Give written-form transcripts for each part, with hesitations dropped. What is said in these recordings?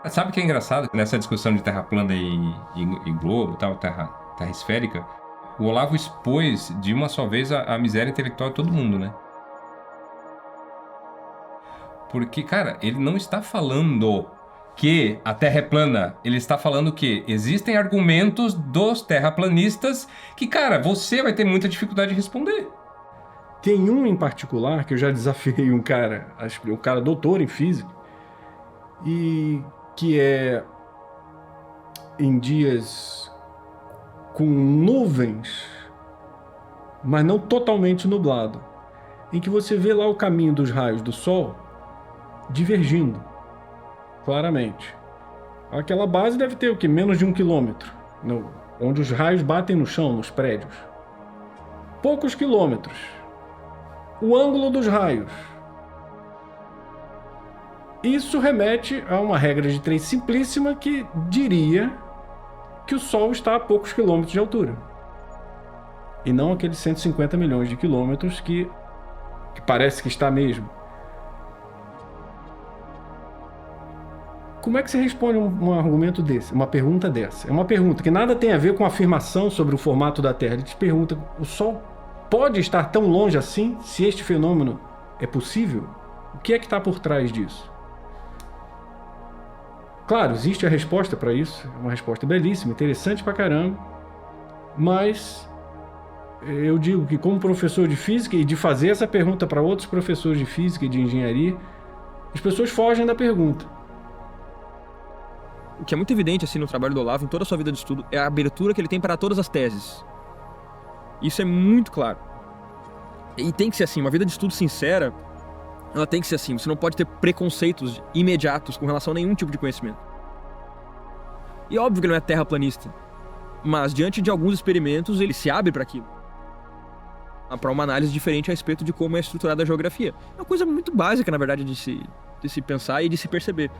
Sabe o que é engraçado? Nessa discussão de terra plana e globo, tal, terra esférica, o Olavo expôs de uma só vez a miséria intelectual de todo mundo, né? Porque, cara, ele não está falando que a Terra é plana. Ele está falando que existem argumentos dos terraplanistas que, cara, você vai ter muita dificuldade de responder. Tem um em particular que eu já desafiei um cara doutor em física, e que é em dias com nuvens, mas não totalmente nublado, em que você vê lá o caminho dos raios do Sol divergindo, claramente. Aquela base deve ter o que? Menos de 1 quilômetro, onde os raios batem no chão, nos prédios. Poucos quilômetros. O ângulo dos raios. Isso remete a uma regra de três simplíssima que diria que o Sol está a poucos quilômetros de altura. E não aqueles 150 milhões de quilômetros que parece que está mesmo. Como é que você responde um argumento desse, uma pergunta dessa? É uma pergunta que nada tem a ver com a afirmação sobre o formato da Terra. Ele te pergunta: o Sol pode estar tão longe assim, se este fenômeno é possível? O que é que está por trás disso? Claro, existe a resposta para isso, é uma resposta belíssima, interessante pra caramba, mas eu digo que, como professor de física, e de fazer essa pergunta para outros professores de física e de engenharia, as pessoas fogem da pergunta. O que é muito evidente assim no trabalho do Olavo, em toda a sua vida de estudo, é a abertura que ele tem para todas as teses. Isso é muito claro. E tem que ser assim, uma vida de estudo sincera, ela tem que ser assim. Você não pode ter preconceitos imediatos com relação a nenhum tipo de conhecimento. E óbvio que ele não é terraplanista, mas diante de alguns experimentos ele se abre para aquilo, para uma análise diferente a respeito de como é estruturada a geografia. É uma coisa muito básica, na verdade, de se pensar e de se perceber.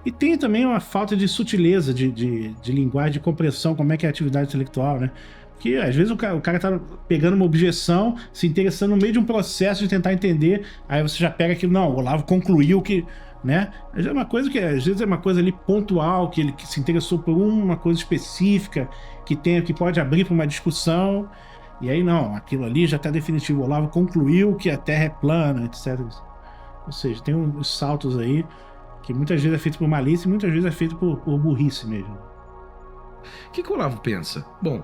E tem também uma falta de sutileza de linguagem, de compreensão, como é que é a atividade intelectual, né? Porque às vezes o cara tá pegando uma objeção, se interessando no meio de um processo de tentar entender, aí você já pega aquilo, não, o Olavo concluiu que, né? É uma coisa que às vezes é uma coisa ali pontual, que ele se interessou por uma coisa específica, que pode abrir para uma discussão, e aí não, aquilo ali já está definitivo, o Olavo concluiu que a Terra é plana, etc. Ou seja, tem uns saltos aí que muitas vezes é feito por malícia e muitas vezes é feito por burrice mesmo. O que o Olavo pensa? Bom,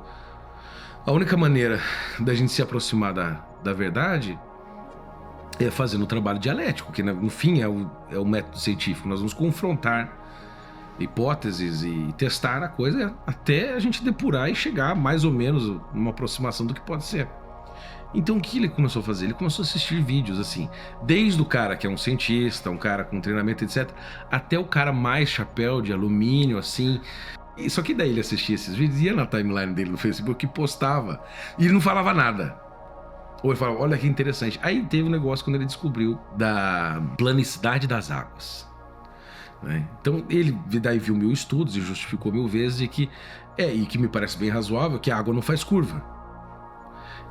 a única maneira da gente se aproximar da verdade é fazendo o trabalho dialético, que no fim é o método científico. Nós vamos confrontar hipóteses e testar a coisa até a gente depurar e chegar mais ou menos numa aproximação do que pode ser. Então o que ele começou a fazer? Ele começou a assistir vídeos assim, desde o cara que é um cientista, um cara com treinamento, etc, até o cara mais chapéu de alumínio, assim. E só que daí ele assistia esses vídeos, ia na timeline dele no Facebook e postava, e ele não falava nada. Ou ele falava, olha que interessante. Aí teve um negócio quando ele descobriu da planicidade das águas, né? Então ele daí viu 1000 estudos e justificou 1000 vezes e que me parece bem razoável, que a água não faz curva.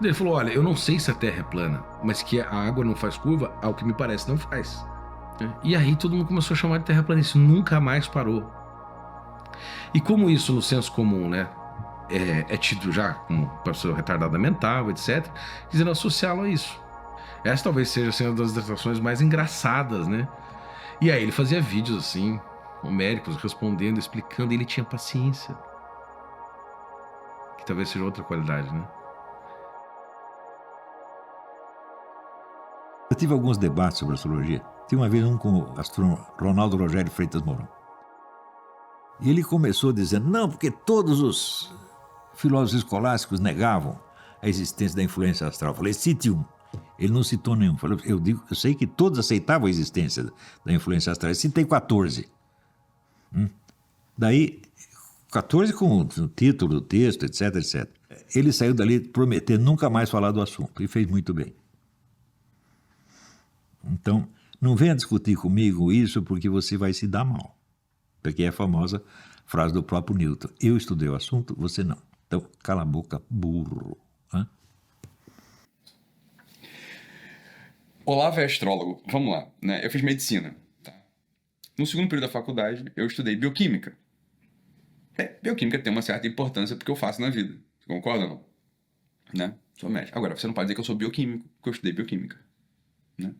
Ele falou, olha, eu não sei se a Terra é plana, mas que a água não faz curva, ao que me parece, não faz. E aí todo mundo começou a chamar de terraplanista, nunca mais parou. E como isso no senso comum, né, é tido já como pessoa retardada mental, etc., quiseram associá-lo a isso. Essa talvez seja assim, uma das atrações mais engraçadas, né? E aí ele fazia vídeos assim, homéricos, respondendo, explicando, e ele tinha paciência. Que talvez seja outra qualidade, né? Eu tive alguns debates sobre astrologia. Tive uma vez um com o astrônomo Ronaldo Rogério Freitas Mourão. E ele começou dizendo, não, porque todos os filósofos escolásticos negavam a existência da influência astral. Eu falei, cite um. Ele não citou nenhum. Eu sei que todos aceitavam a existência da influência astral. Eu citei 14. Daí, 14 com o título do texto, etc, etc. Ele saiu dali prometendo nunca mais falar do assunto. E fez muito bem. Então, não venha discutir comigo isso porque você vai se dar mal. Porque é a famosa frase do próprio Newton. Eu estudei o assunto, você não. Então, cala a boca, burro. Hã? Olavo é astrólogo. Vamos lá, né? Eu fiz medicina, tá? No segundo período da faculdade, eu estudei bioquímica. Bioquímica tem uma certa importância porque eu faço na vida. Você concorda ou não? Né? Sou médico. Agora, você não pode dizer que eu sou bioquímico porque eu estudei bioquímica. Né?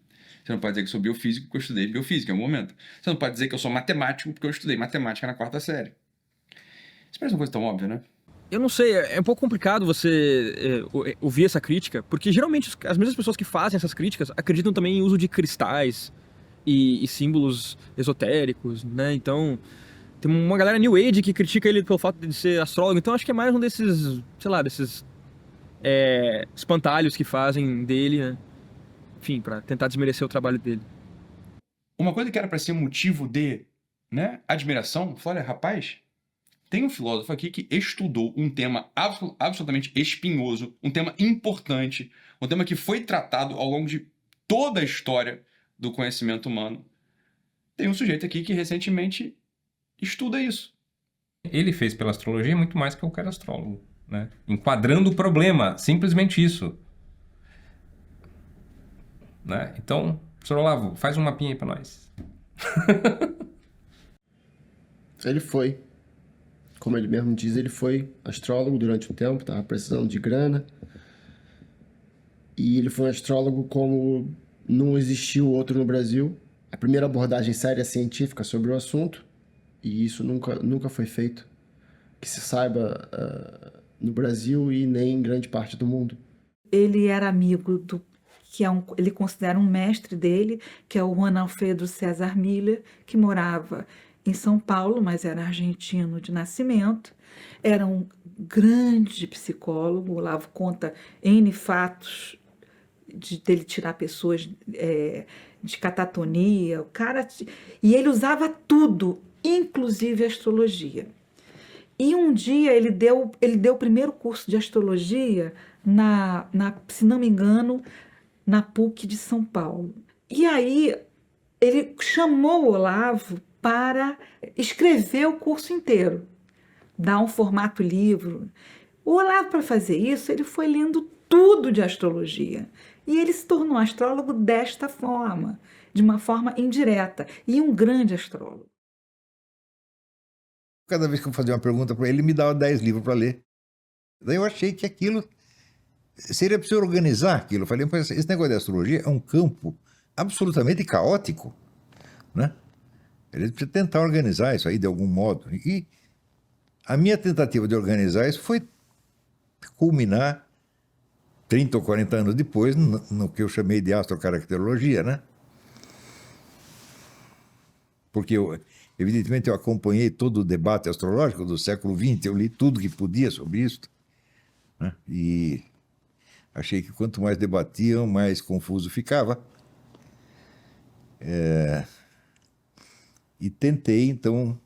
Você não pode dizer que eu sou biofísico porque eu estudei biofísica em algum momento. Você não pode dizer que eu sou matemático porque eu estudei matemática na 4ª série. Isso parece uma coisa tão óbvia, né? Eu não sei, é um pouco complicado você ouvir essa crítica, porque geralmente as mesmas pessoas que fazem essas críticas acreditam também em uso de cristais e símbolos esotéricos, né? Então, tem uma galera New Age que critica ele pelo fato de ser astrólogo, então acho que é mais um desses, sei lá, desses espantalhos que fazem dele, né? Enfim, pra tentar desmerecer o trabalho dele. Uma coisa que era para ser motivo de, né, admiração, falei, olha, rapaz, tem um filósofo aqui que estudou um tema absolutamente espinhoso, um tema importante, um tema que foi tratado ao longo de toda a história do conhecimento humano. Tem um sujeito aqui que recentemente estuda isso. Ele fez pela astrologia muito mais que qualquer astrólogo, né? Enquadrando o problema, simplesmente isso. Né? Então, professor Olavo, faz um mapinha aí pra nós. Ele foi. Como ele mesmo diz, ele foi astrólogo durante um tempo, estava precisando de grana. E ele foi um astrólogo como não existiu outro no Brasil. A primeira abordagem séria científica sobre o assunto. E isso nunca foi feito, que se saiba, no Brasil e nem em grande parte do mundo. Ele era amigo do que ele considera um mestre dele, que é o Juan Alfredo César Miller, que morava em São Paulo, mas era argentino de nascimento. Era um grande psicólogo. O Olavo conta N fatos dele tirar pessoas de catatonia. E ele usava tudo, inclusive a astrologia. E um dia ele deu o primeiro curso de astrologia, se não me engano, na PUC de São Paulo. E aí ele chamou o Olavo para escrever o curso inteiro, dar um formato livro. O Olavo, para fazer isso, ele foi lendo tudo de astrologia. E ele se tornou astrólogo desta forma, de uma forma indireta, e um grande astrólogo. Cada vez que eu fazia uma pergunta para ele, ele me dava 10 livros para ler. Daí eu achei que aquilo seria preciso organizar aquilo. Eu falei, esse negócio de astrologia é um campo absolutamente caótico, né? Ele precisa tentar organizar isso aí de algum modo. E a minha tentativa de organizar isso foi culminar 30 ou 40 anos depois no que eu chamei de astrocaracterologia, né? Porque evidentemente eu acompanhei todo o debate astrológico do século XX, eu li tudo que podia sobre isso, né? E achei que quanto mais debatiam, mais confuso ficava. E tentei, então,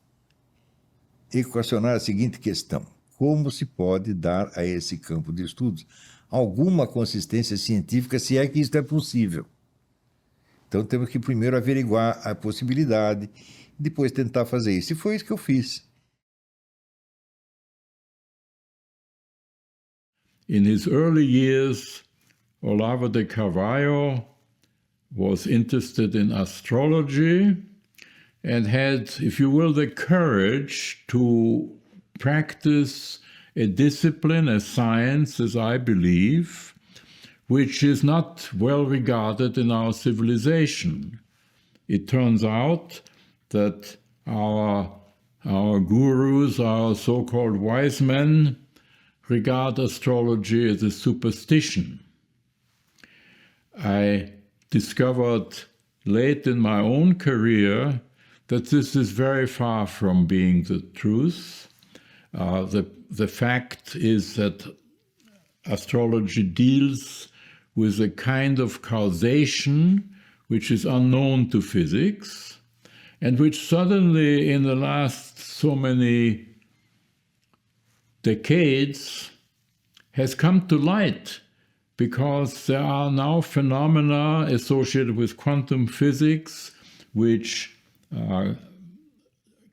equacionar a seguinte questão: como se pode dar a esse campo de estudos alguma consistência científica, se é que isso é possível? Então temos que primeiro averiguar a possibilidade, depois tentar fazer isso. E foi isso que eu fiz. In his early years, Olavo de Carvalho was interested in astrology and had, if you will, the courage to practice a discipline, a science, as I believe, which is not well regarded in our civilization. It turns out that our gurus, our so-called wise men, regard astrology as a superstition. I discovered late in my own career that this is very far from being the truth. The fact is that astrology deals with a kind of causation which is unknown to physics, and which suddenly in the last so many decades has come to light, because there are now phenomena associated with quantum physics which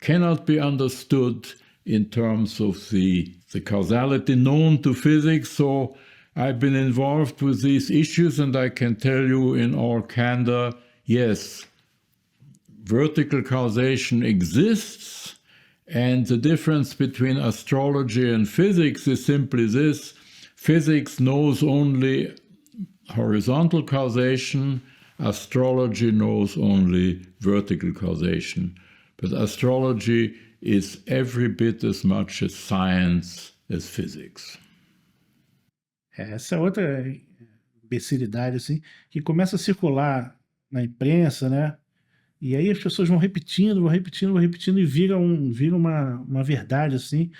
cannot be understood in terms of the causality known to physics. So I've been involved with these issues, and I can tell you in all candor, yes, vertical causation exists, and the difference between astrology and physics is simply this: physics knows only horizontal causation, astrology knows only vertical causation. But astrology is every bit as much as science as physics. Essa é outra imbecilidade, assim, que começa a circular na imprensa, né? E aí as pessoas vão repetindo e vira uma verdade, assim.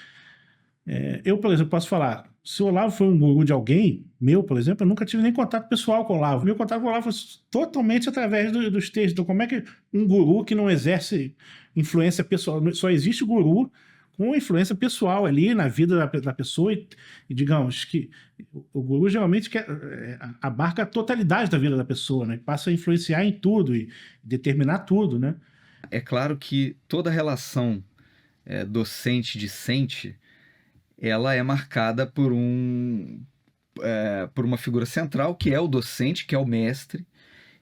Eu, por exemplo, posso falar, se o Olavo foi um guru de alguém, meu, por exemplo, eu nunca tive nem contato pessoal com o Olavo. Meu contato com o Olavo foi totalmente através dos textos. Então, como é que um guru que não exerce influência pessoal, só existe guru com influência pessoal ali na vida da pessoa e digamos que o guru geralmente abarca a totalidade da vida da pessoa, né? Passa a influenciar em tudo e determinar tudo, né? É claro que toda relação docente-discente, ela é marcada por uma figura central, que é o docente, que é o mestre,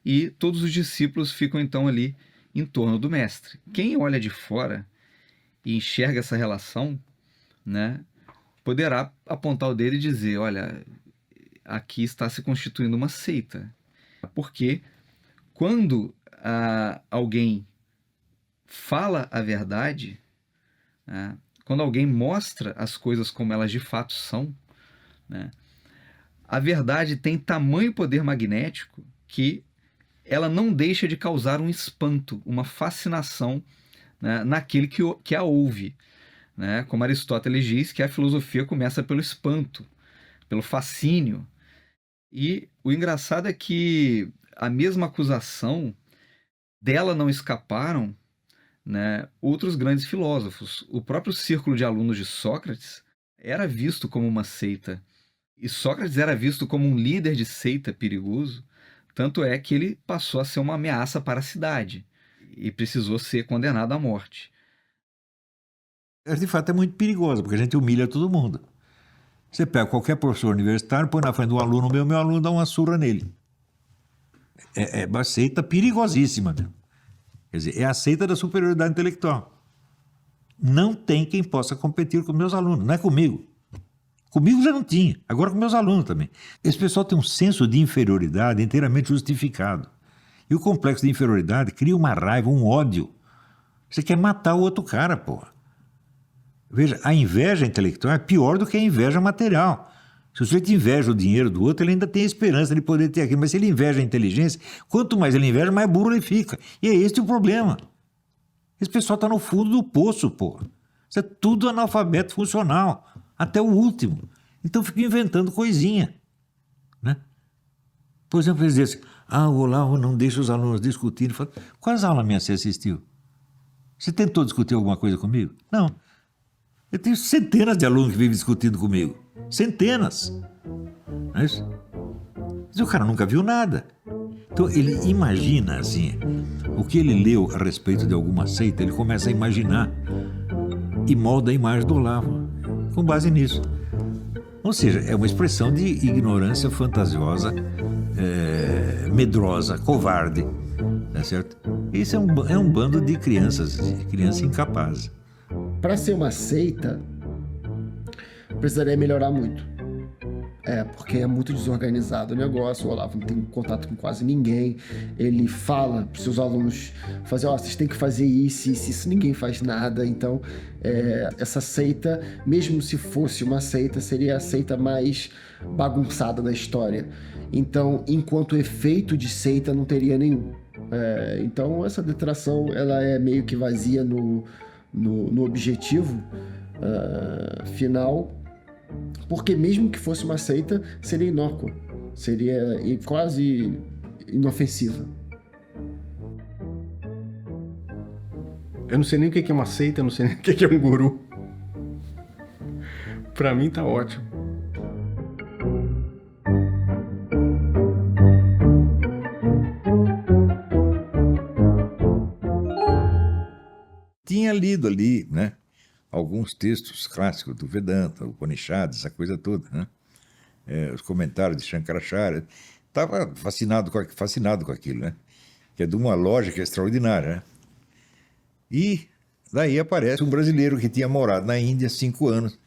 e todos os discípulos ficam então ali em torno do mestre. Quem olha de fora e enxerga essa relação, né, poderá apontar o dedo e dizer, olha, aqui está se constituindo uma seita. Porque quando alguém fala a verdade, né, quando alguém mostra as coisas como elas de fato são, né, a verdade tem tamanho poder magnético que ela não deixa de causar um espanto, uma fascinação, né, naquele que a ouve. Né? Como Aristóteles diz que a filosofia começa pelo espanto, pelo fascínio. E o engraçado é que a mesma acusação dela não escaparam, né, outros grandes filósofos. O próprio círculo de alunos de Sócrates era visto como uma seita. E Sócrates era visto como um líder de seita perigoso, tanto é que ele passou a ser uma ameaça para a cidade e precisou ser condenado à morte. De fato é muito perigoso, porque a gente humilha todo mundo. Você pega qualquer professor universitário, põe na frente do aluno meu aluno dá uma surra nele. É uma seita perigosíssima, né? Quer dizer, é a seita da superioridade intelectual. Não tem quem possa competir com meus alunos, não é comigo. Comigo já não tinha, agora com meus alunos também. Esse pessoal tem um senso de inferioridade inteiramente justificado. E o complexo de inferioridade cria uma raiva, um ódio. Você quer matar o outro cara, porra. Veja, a inveja intelectual é pior do que a inveja material. Se o sujeito inveja o dinheiro do outro, ele ainda tem a esperança de poder ter aquilo. Mas se ele inveja a inteligência, quanto mais ele inveja, mais burro ele fica. E é este o problema. Esse pessoal está no fundo do poço, porra. Isso é tudo analfabeto funcional. Até o último. Então fica inventando coisinha. Né? Por exemplo, eles dizem assim, o Olavo não deixa os alunos discutirem. Falo, quais aulas minhas você assistiu? Você tentou discutir alguma coisa comigo? Não. Eu tenho centenas de alunos que vivem discutindo comigo. Centenas. Não é isso? Mas o cara nunca viu nada. Então ele imagina assim, o que ele leu a respeito de alguma seita, ele começa a imaginar e molda a imagem do Olavo com base nisso. Ou seja, é uma expressão de ignorância fantasiosa, medrosa, covarde, tá certo? Isso é um bando de crianças incapazes. Para ser uma seita, precisaria melhorar muito. Porque é muito desorganizado o negócio, o Olavo não tem contato com quase ninguém, ele fala para os seus alunos, vocês têm que fazer isso, ninguém faz nada, então essa seita, mesmo se fosse uma seita, seria a seita mais bagunçada da história. Então, enquanto efeito de seita, não teria nenhum. Então, essa detração, ela é meio que vazia no objetivo final, porque mesmo que fosse uma seita, seria inócua, seria quase inofensiva. Eu não sei nem o que é uma seita, eu não sei nem o que é um guru. Pra mim tá ótimo. Tinha lido ali, né, alguns textos clássicos do Vedanta, o Upanishads, essa coisa toda, né? Os comentários de Shankaracharya. Estava fascinado com aquilo, né? Que é de uma lógica extraordinária, né? E daí aparece um brasileiro que tinha morado na Índia há 5 anos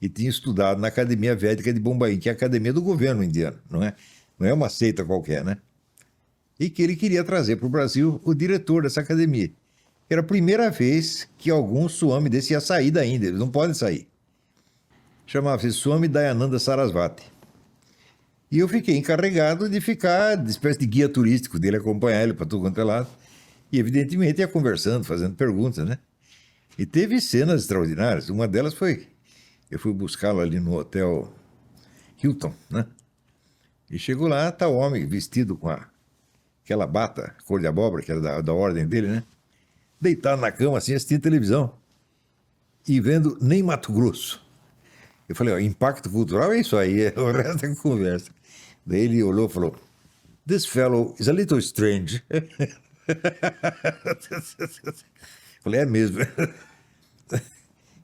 e tinha estudado na Academia Védica de Bombaim, que é a academia do governo indiano, não é? Não é uma seita qualquer, né? E que ele queria trazer para o Brasil o diretor dessa academia. Era a primeira vez que algum Swami desse ia sair da Índia, eles não podem sair. Chamava-se Swami Dayananda Sarasvati. E eu fiquei encarregado de ficar de espécie de guia turístico dele, acompanhar ele para tudo quanto é lado. E evidentemente ia conversando, fazendo perguntas, né? E teve cenas extraordinárias. Uma delas foi, eu fui buscá-lo ali no hotel Hilton, né? E chegou lá, tá o homem vestido com aquela bata cor de abóbora, que era da ordem dele, né? Deitado na cama, assim, assistindo televisão. E vendo Nem Mato Grosso. Eu falei, ó, impacto cultural é isso aí, o resto é conversa. Daí ele olhou e falou, "This fellow is a little strange." Falei, é mesmo.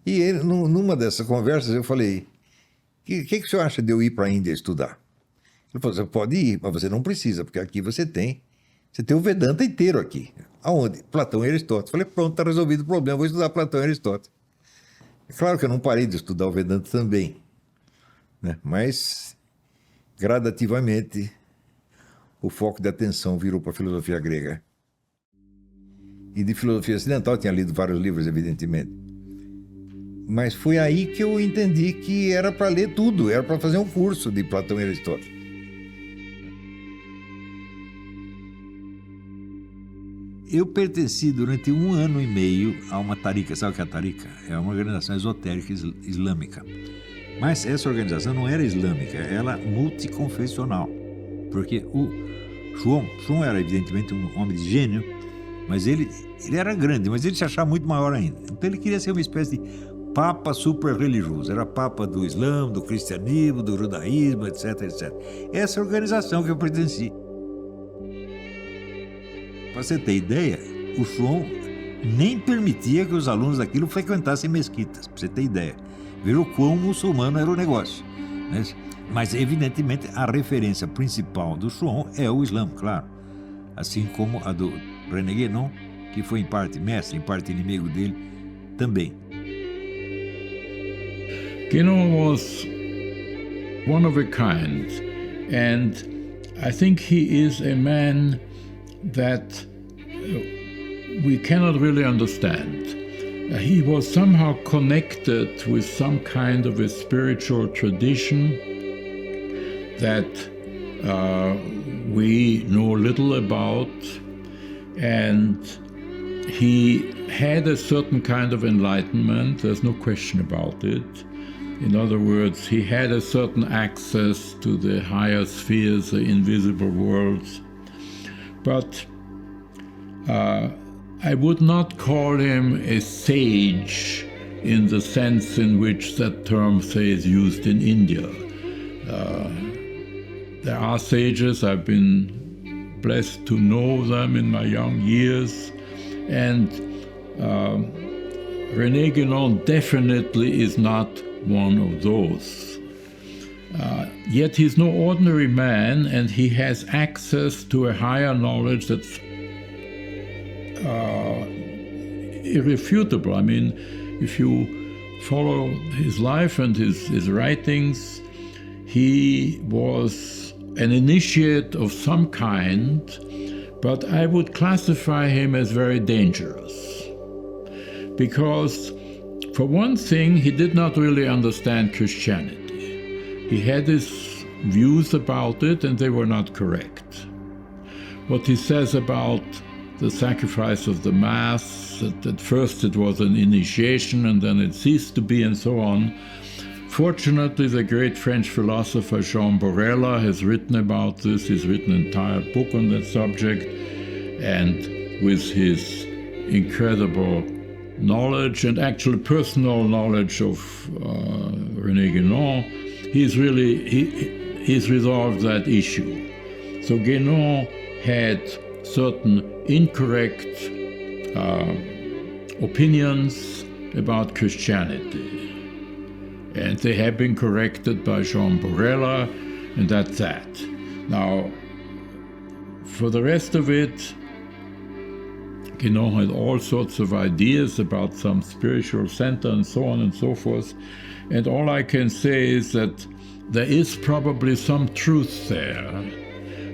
E ele, numa dessas conversas eu falei, o que o senhor acha de eu ir para a Índia estudar? Ele falou, você pode ir, mas você não precisa, porque aqui você tem o Vedanta inteiro aqui. Aonde? Platão e Aristóteles. Falei, pronto, está resolvido o problema, vou estudar Platão e Aristóteles. É claro que eu não parei de estudar o Vedanta também, né? Mas gradativamente o foco de atenção virou para a filosofia grega. E de filosofia ocidental tinha lido vários livros, evidentemente. Mas foi aí que eu entendi que era para ler tudo, era para fazer um curso de Platão e Aristóteles. Eu pertenci durante 1 ano e meio a uma tarika. Sabe o que é a tarika? É uma organização esotérica islâmica. Mas essa organização não era islâmica, ela multiconfessional. Porque o Schwon era evidentemente um homem de gênio, mas ele era grande, mas ele se achava muito maior ainda. Então ele queria ser uma espécie de papa super religioso. Era papa do Islã, do cristianismo, do judaísmo, etc, etc. Essa é a organização que eu pertenci. Para você ter ideia, o Schwon nem permitia que os alunos daquilo frequentassem mesquitas, para você ter ideia. Ver o quão muçulmano era o negócio, né? Mas, evidentemente, a referência principal do Schwon é o Islã, claro. Assim como a do René Guénon, que foi em parte mestre, em parte inimigo dele, também. Guénon was one of a kind, and I think he is a man that we cannot really understand. He was somehow connected with some kind of a spiritual tradition that we know little about, and he had a certain kind of enlightenment, there's no question about it. In other words, he had a certain access to the higher spheres, the invisible worlds. But I would not call him a sage in the sense in which that term, say, is used in India. There are sages, I've been blessed to know them in my young years, and René Guénon definitely is not one of those. Yet he's no ordinary man, and he has access to a higher knowledge that's irrefutable. I mean, if you follow his life and his writings, he was an initiate of some kind, but I would classify him as very dangerous. Because, for one thing, he did not really understand Christianity. He had his views about it, and they were not correct. What he says about the sacrifice of the Mass, that at first it was an initiation and then it ceased to be, and so on. Fortunately, the great French philosopher Jean Borella has written about this. He's written an entire book on that subject, and with his incredible knowledge and actual personal knowledge of René Guénon, he's resolved that issue. So Guénon had certain incorrect opinions about Christianity, and they have been corrected by Jean Borella, and that's that. Now, for the rest of it, Guénon had all sorts of ideas about some spiritual center and so on and so forth. And all I can say is that there is probably some truth there.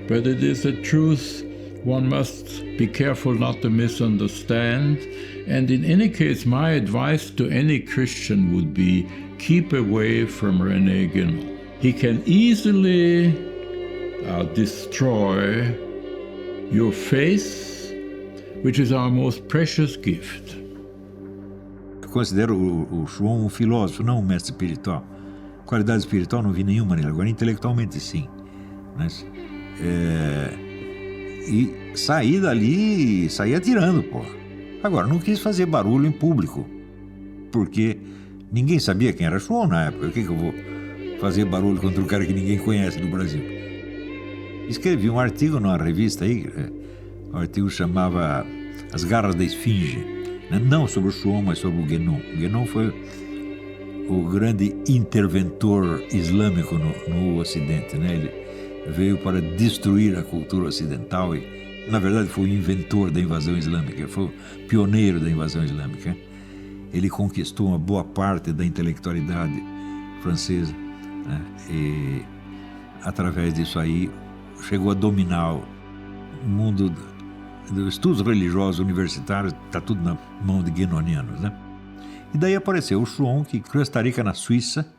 But it is a truth one must be careful not to misunderstand. And in any case, my advice to any Christian would be, keep away from René Guénon. He can easily destroy your faith, which is our most precious gift. Eu considero o Chuon um filósofo, não um mestre espiritual. Qualidade espiritual não vi nenhuma nele, agora intelectualmente sim. Mas, e saí dali, saí atirando, pô. Agora, não quis fazer barulho em público, porque ninguém sabia quem era Chuon na época. O que eu vou fazer barulho contra um cara que ninguém conhece no Brasil? Escrevi um artigo numa revista aí, o artigo chamava As Garras da Esfinge, não sobre o Chuon, mas sobre o Guénon. O Guénon foi o grande interventor islâmico no Ocidente, né? Ele veio para destruir a cultura ocidental e, na verdade, foi o inventor da invasão islâmica, foi o pioneiro da invasão islâmica. Ele conquistou uma boa parte da intelectualidade francesa, né? E, através disso aí, chegou a dominar o mundo dos estudos religiosos universitários, está tudo na mão de guénonianos, né? E daí apareceu o Chuon, que criou esta rica na Suíça,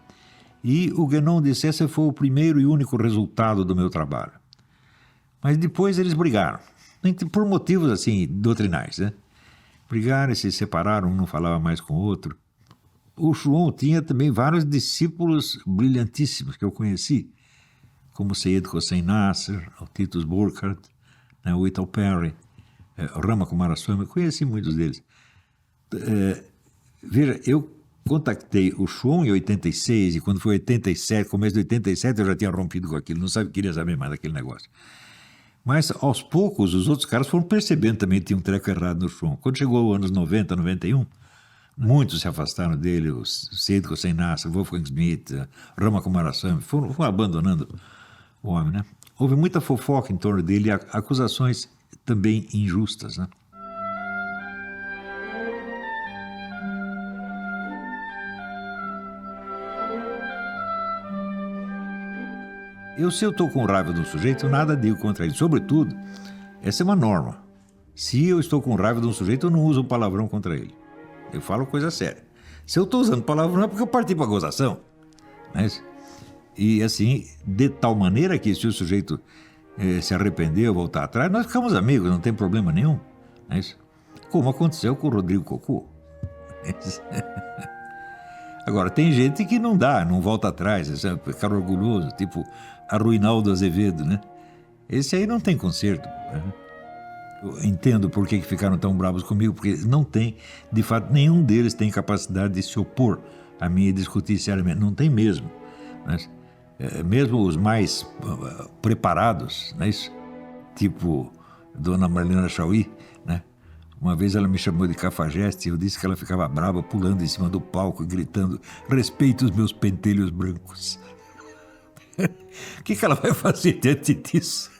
e o Guénon disse: esse foi o primeiro e único resultado do meu trabalho. Mas depois eles brigaram, por motivos assim, doutrinais, né? Brigaram e se separaram, um não falava mais com o outro. O Chuon tinha também vários discípulos brilhantíssimos que eu conheci, como Seyyed Hossein Nasr, o Titus Burckhardt, né, o Whittle Perry, o Rama Kumaraswamy, conheci muitos deles. Veja, eu contactei o Chuon em 86, e quando foi 87, começo de 87, eu já tinha rompido com aquilo, queria saber mais daquele negócio. Mas, aos poucos, os outros caras foram percebendo também que tinha um treco errado no Chuon. Quando chegou os anos 90, 91, muitos se afastaram dele, o Seyyed Hossein Nasr, Wolfgang Schmidt, Rama Kumaraswamy, foram abandonando o homem, né? Houve muita fofoca em torno dele e acusações também injustas, né? Se eu estou com raiva de um sujeito, eu nada digo contra ele. Sobretudo, essa é uma norma. Se eu estou com raiva de um sujeito, eu não uso um palavrão contra ele. Eu falo coisa séria. Se eu estou usando palavrão é porque eu parti para a gozação. Mas, e assim, de tal maneira que se o sujeito se arrepender ou voltar atrás, nós ficamos amigos, não tem problema nenhum. Mas, como aconteceu com o Rodrigo Cocô. Agora, tem gente que não dá, não volta atrás, ficar orgulhoso, tipo Arruinaldo Azevedo, né? Esse aí não tem conserto. Né? Eu entendo por que ficaram tão bravos comigo, porque não tem, de fato, nenhum deles tem capacidade de se opor a mim e discutir seriamente. Não tem mesmo. Mas, mesmo os mais preparados, né? Tipo Dona Marlena Chauí, né? Uma vez ela me chamou de cafajeste e eu disse que ela ficava brava, pulando em cima do palco e gritando: respeite os meus pentelhos brancos. O que ela vai fazer diante disso?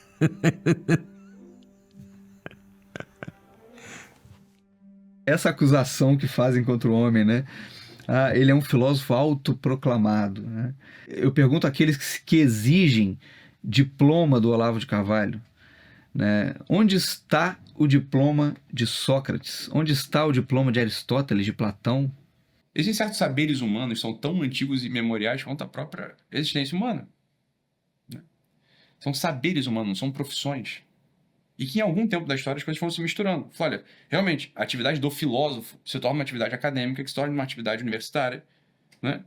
Essa acusação que fazem contra o homem, né? Ele é um filósofo autoproclamado, né? Eu pergunto àqueles que exigem diploma do Olavo de Carvalho, né? Onde está o diploma de Sócrates? Onde está o diploma de Aristóteles, de Platão? Existem certos saberes humanos que são tão antigos e memoriais quanto a própria existência humana. Né? São saberes humanos, não são profissões. E que em algum tempo da história as coisas foram se misturando. Olha, realmente, a atividade do filósofo se torna uma atividade acadêmica, que se torna uma atividade universitária, né?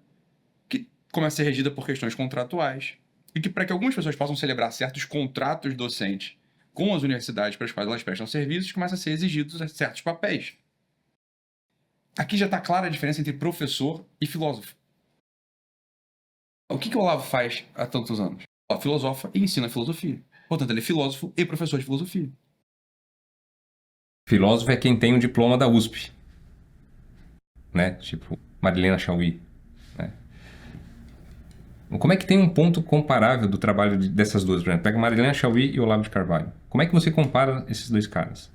Que começa a ser regida por questões contratuais. E que para que algumas pessoas possam celebrar certos contratos docentes com as universidades para as quais elas prestam serviços, começa a ser exigidos certos papéis. Aqui já está clara a diferença entre professor e filósofo. O que o Olavo faz há tantos anos? Ele filosofa e ensina filosofia. Portanto, ele é filósofo e professor de filosofia. Filósofo é quem tem um diploma da USP. Né? Tipo, Marlena Chauí. Né? Como é que tem um ponto comparável do trabalho dessas duas? Por exemplo, pega Marlena Chauí e Olavo de Carvalho. Como é que você compara esses dois caras?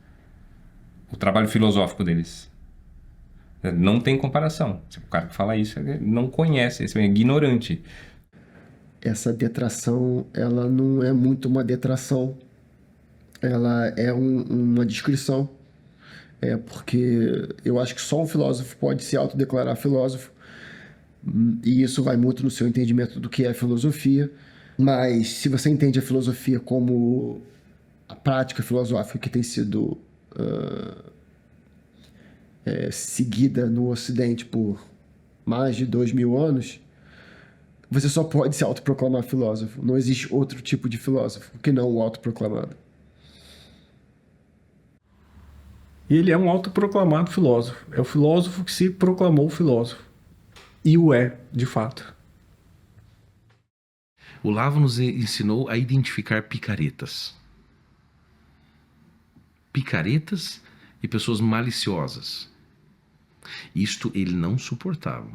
o trabalho filosófico deles. Não tem comparação. O cara que fala isso não conhece, é ignorante. Essa detração, ela não é muito uma detração. Ela é uma descrição. Porque eu acho que só um filósofo pode se autodeclarar filósofo. E isso vai muito no seu entendimento do que é filosofia. Mas se você entende a filosofia como a prática filosófica que tem sido seguida no Ocidente por mais de 2000 anos, você só pode se autoproclamar filósofo. Não existe outro tipo de filósofo que não o autoproclamado. E ele é um autoproclamado filósofo. É o filósofo que se proclamou filósofo. E o é, de fato. O Olavo nos ensinou a identificar picaretas. Picaretas e pessoas maliciosas. Isto ele não suportava.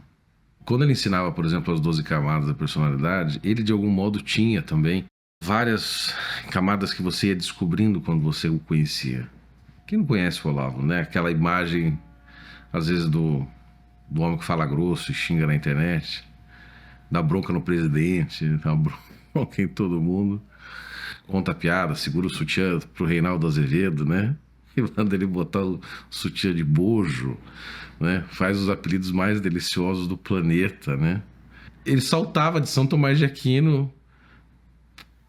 Quando ele ensinava, por exemplo, as 12 camadas da personalidade, ele de algum modo tinha também várias camadas que você ia descobrindo quando você o conhecia. Quem não conhece o Olavo, né? Aquela imagem, às vezes, do homem que fala grosso e xinga na internet, dá bronca no presidente, dá bronca em todo mundo, conta piada, segura o sutiã pro Reinaldo Azevedo, né? E manda ele botar o sutiã de bojo, né? Faz os apelidos mais deliciosos do planeta, né? Ele saltava de São Tomás de Aquino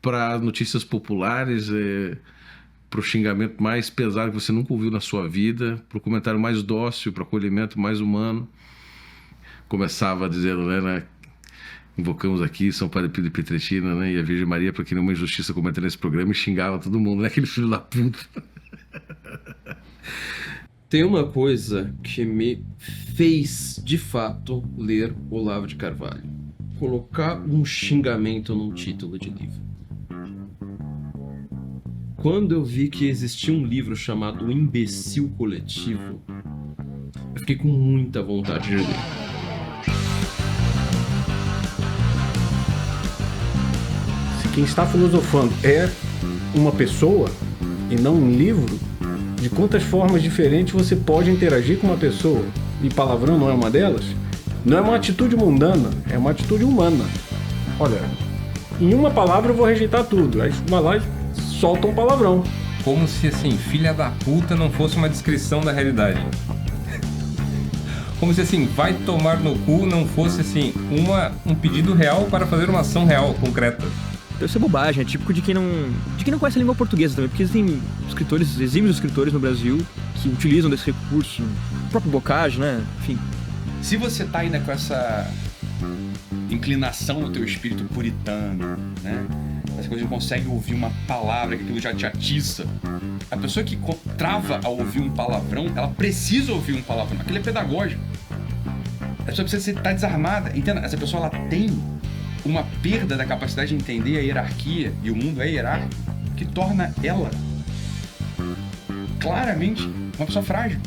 para notícias populares, para o xingamento mais pesado que você nunca ouviu na sua vida, para o comentário mais dócil, para o acolhimento mais humano. Começava dizendo, né, invocamos aqui São Padre Pio de Pietrelcina, né, e a Virgem Maria para que nenhuma injustiça cometa nesse programa, e xingava todo mundo, né, aquele filho da puta. Tem uma coisa que me fez, de fato, ler Olavo de Carvalho. Colocar um xingamento num título de livro. Quando eu vi que existia um livro chamado O Imbecil Coletivo, eu fiquei com muita vontade de ler. Se quem está filosofando é uma pessoa e não um livro, de quantas formas diferentes você pode interagir com uma pessoa? E palavrão não é uma delas? Não é uma atitude mundana, é uma atitude humana. Olha, em uma palavra eu vou rejeitar tudo. Aí vai lá e solta um palavrão. Como se, assim, filha da puta não fosse uma descrição da realidade. Como se, assim, vai tomar no cu não fosse, assim, um pedido real para fazer uma ação real, concreta. Isso é bobagem, é típico de quem não conhece a língua portuguesa também, porque existem escritores, exímios escritores no Brasil que utilizam desse recurso, o próprio Bocage, né, enfim. Se você tá ainda com essa inclinação no teu espírito puritano, né, essa coisa de consegue ouvir uma palavra que aquilo já te atiça, a pessoa que trava a ouvir um palavrão, ela precisa ouvir um palavrão, aquilo é pedagógico. A pessoa precisa estar desarmada, entenda, essa pessoa ela tem uma perda da capacidade de entender a hierarquia, e o mundo é hierárquico, que torna ela claramente uma pessoa frágil.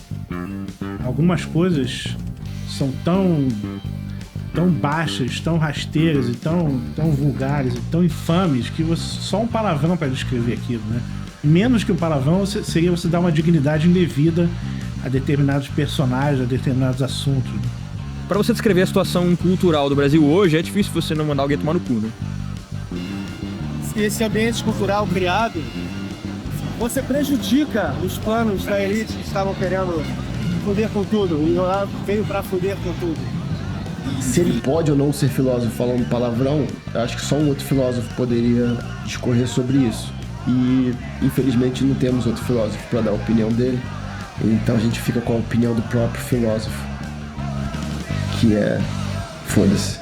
Algumas coisas são tão baixas, tão rasteiras e tão vulgares e tão infames que só um palavrão para descrever aquilo, né? Menos que um palavrão seria você dar uma dignidade indevida a determinados personagens, a determinados assuntos. Para você descrever a situação cultural do Brasil hoje, é difícil você não mandar alguém tomar no cu, né? Esse ambiente cultural criado, você prejudica os planos da elite que estavam querendo foder com tudo. E o Olavo veio para foder com tudo. Se ele pode ou não ser filósofo falando palavrão, eu acho que só um outro filósofo poderia discorrer sobre isso. E, infelizmente, não temos outro filósofo para dar a opinião dele. Então a gente fica com a opinião do próprio filósofo, que é foda-se.